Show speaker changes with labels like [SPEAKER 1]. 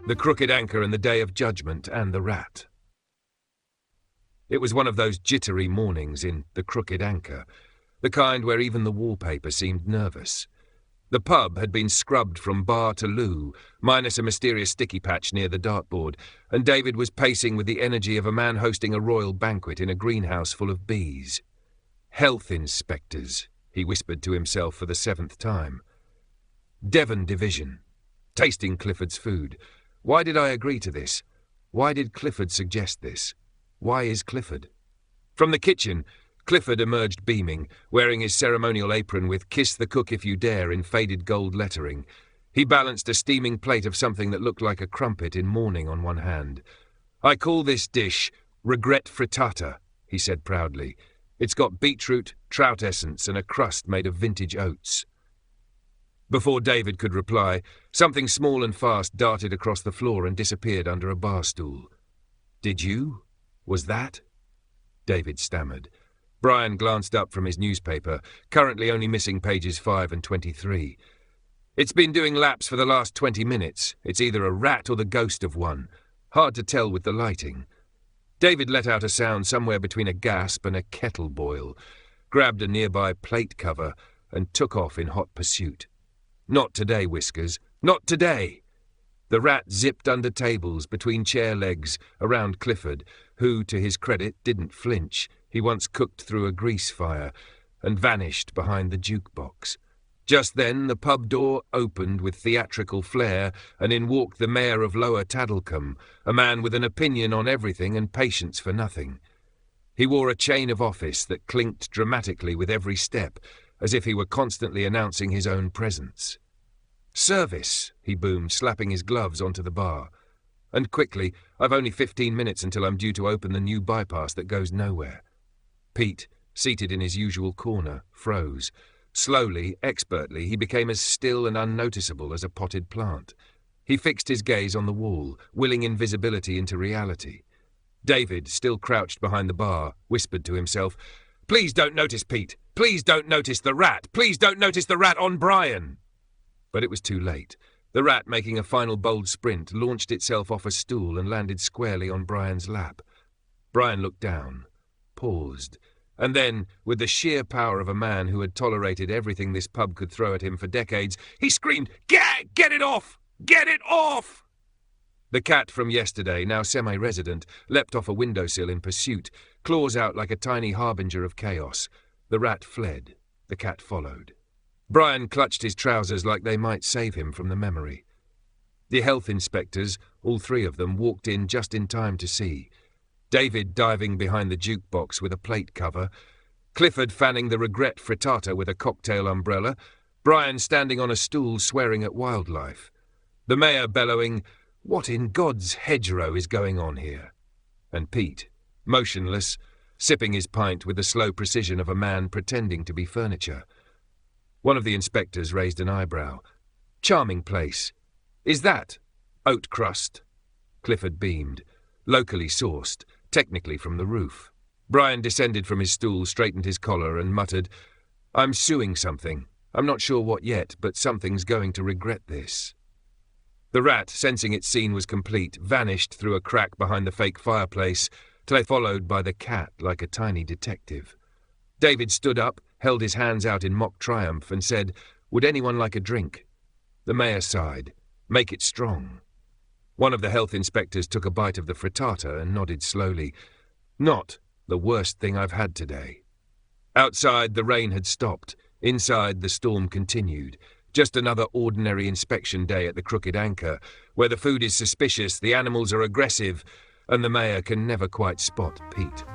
[SPEAKER 1] The Crooked Anchor and the Day of Judgment and the Rat. It was one of those jittery mornings in The Crooked Anchor, the kind where even the wallpaper seemed nervous. The pub had been scrubbed from bar to loo, minus a mysterious sticky patch near the dartboard, and David was pacing with the energy of a man hosting a royal banquet in a greenhouse full of bees. Health inspectors, he whispered to himself for the 7th time. Devon division. Tasting Clifford's food. Why did I agree to this? Why did Clifford suggest this? Why is Clifford? From the kitchen, Clifford emerged beaming, wearing his ceremonial apron with "Kiss the Cook If You Dare" in faded gold lettering. He balanced a steaming plate of something that looked like a crumpet in mourning on one hand. "I call this dish regret frittata," he said proudly. "It's got beetroot, trout essence, and a crust made of vintage oats." Before David could reply, something small and fast darted across the floor and disappeared under a bar stool. "Did you? Was that?" David stammered. Brian glanced up from his newspaper, currently only missing pages 5 and 23. "It's been doing laps for the last 20 minutes. It's either a rat or the ghost of one. Hard to tell with the lighting." David let out a sound somewhere between a gasp and a kettle boil, grabbed a nearby plate cover, and took off in hot pursuit. "Not today, Whiskers. Not today!" The rat zipped under tables, between chair legs, around Clifford, who, to his credit, didn't flinch. He once cooked through a grease fire, and vanished behind the jukebox. Just then the pub door opened with theatrical flair, and in walked the mayor of Lower Taddlecombe, a man with an opinion on everything and patience for nothing. He wore a chain of office that clinked dramatically with every step, as if he were constantly announcing his own presence. "Service," he boomed, slapping his gloves onto the bar. "And quickly, I've only 15 minutes until I'm due to open the new bypass that goes nowhere." Pete, seated in his usual corner, froze. Slowly, expertly, he became as still and unnoticeable as a potted plant. He fixed his gaze on the wall, willing invisibility into reality. David, still crouched behind the bar, whispered to himself, "Please don't notice Pete! Please don't notice the rat! Please don't notice the rat on Brian!" But it was too late. The rat, making a final bold sprint, launched itself off a stool and landed squarely on Brian's lap. Brian looked down, paused, and then, with the sheer power of a man who had tolerated everything this pub could throw at him for decades, he screamed, Get it off! Get it off!" The cat from yesterday, now semi-resident, leapt off a windowsill in pursuit, claws out like a tiny harbinger of chaos. The rat fled. The cat followed. Brian clutched his trousers like they might save him from the memory. The health inspectors, all 3 of them, walked in just in time to see. David diving behind the jukebox with a plate cover, Clifford fanning the regret frittata with a cocktail umbrella, Brian standing on a stool swearing at wildlife. The mayor bellowing, "What in God's hedgerow is going on here?" And Pete, motionless, sipping his pint with the slow precision of a man pretending to be furniture. One of the inspectors raised an eyebrow. "Charming place. Is that oat crust?" Clifford beamed. "Locally sourced, technically from the roof." Brian descended from his stool, straightened his collar, and muttered, "I'm suing something. I'm not sure what yet, but something's going to regret this." The rat, sensing its scene was complete, vanished through a crack behind the fake fireplace, followed by the cat like a tiny detective. David stood up, held his hands out in mock triumph, and said, "Would anyone like a drink?" The mayor sighed. "Make it strong." One of the health inspectors took a bite of the frittata and nodded slowly. "Not the worst thing I've had today." Outside, the rain had stopped. Inside, the storm continued. Just another ordinary inspection day at the Crooked Anchor, where the food is suspicious, the animals are aggressive, and the mayor can never quite spot Pete.